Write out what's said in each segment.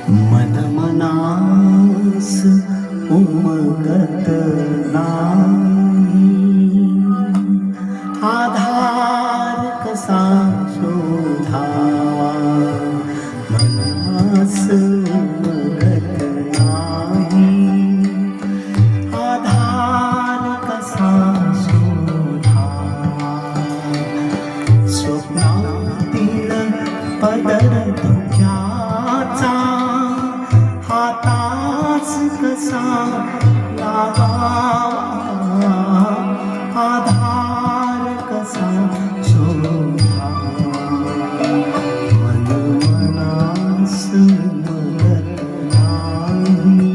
मनमनास उमगत नाही, आधार कसा शोधावा. मनास उमगत नाही, आधार कसा शोधावा. स्वप्नातील पदर धुक्याचा हातास कसा लागावा. आधार कसा शोधावा. मन मनास उमगत नाही.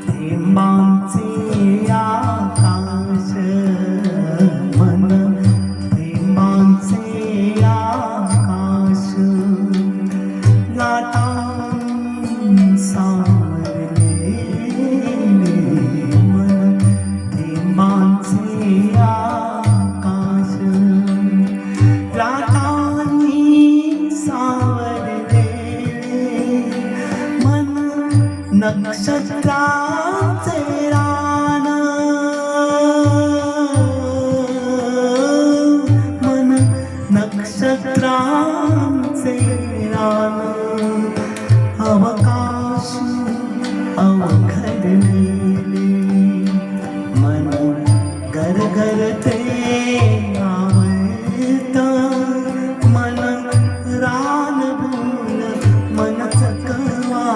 थेंबांचे आकाश, मन थेंबांचे आकाश, लाटांनी सावरले. मन थेंबांचे आकाश, लाटांनी सावरले. मन नक्षत्रांचे रान, मन नक्षत्रांचे रान. अवकाश अवघडलेले, मन गरगरते आवळत. मन रानभूल मन चकवा.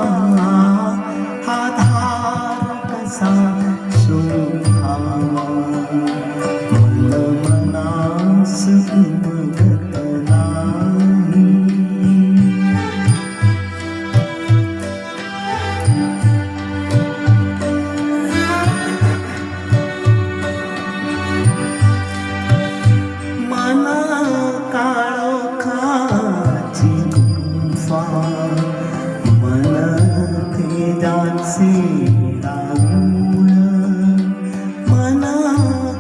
आधार कसा शोधावा. मन मनास उमगत नाही. मन काळोखाची गुंफा, मन तेजाचे रांगोळ. मन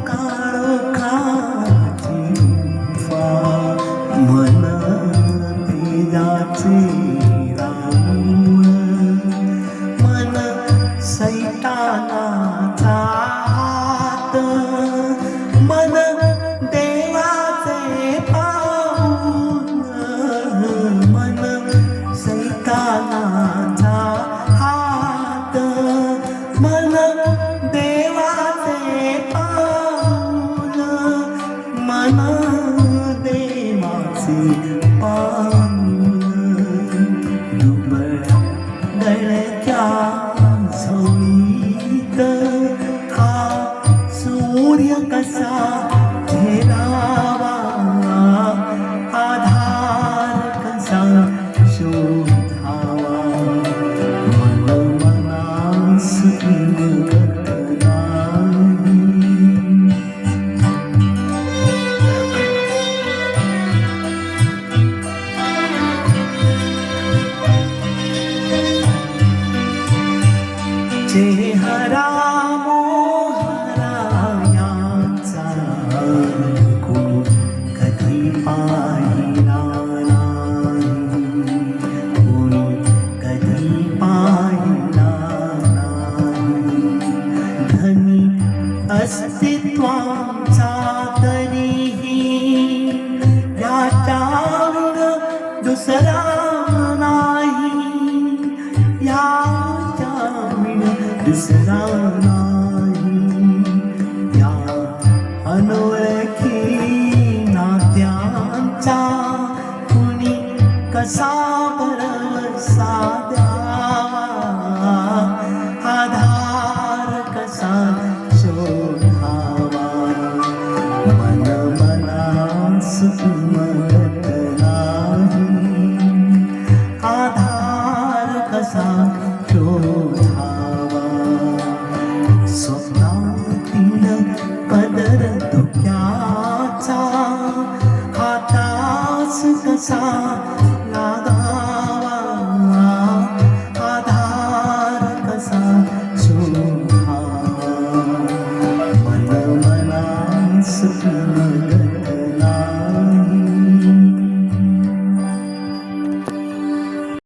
काळोखाची गुंफा, मन तेजाचे रांगोळ. मन सैतानाचा हात, मन देवाचे पाऊल. मन सैतानाचा हात, मन देवाचे पाऊल. मन देवाचे पाऊल. दुबळ्या गळक्या झोळीत हा सूर्य कसा झेलावा. आधार कसा शोधावा. मन मनास उमगत नाही. चेहरा मोहरा याचा कोण कधी पाहिला नाही. कोणी कधी पाहिला नाही. धनी अस्तित्वाचा तरीही याच्यावर दुसरा नाही. याच्यावर दुसरा नाही. या अनोळखी नात्यांचा कुणी कसा भरवसा द्यावा. आधार कसा शोधावा. मन मनास उमगत नाही. आधार कसा शोधावा.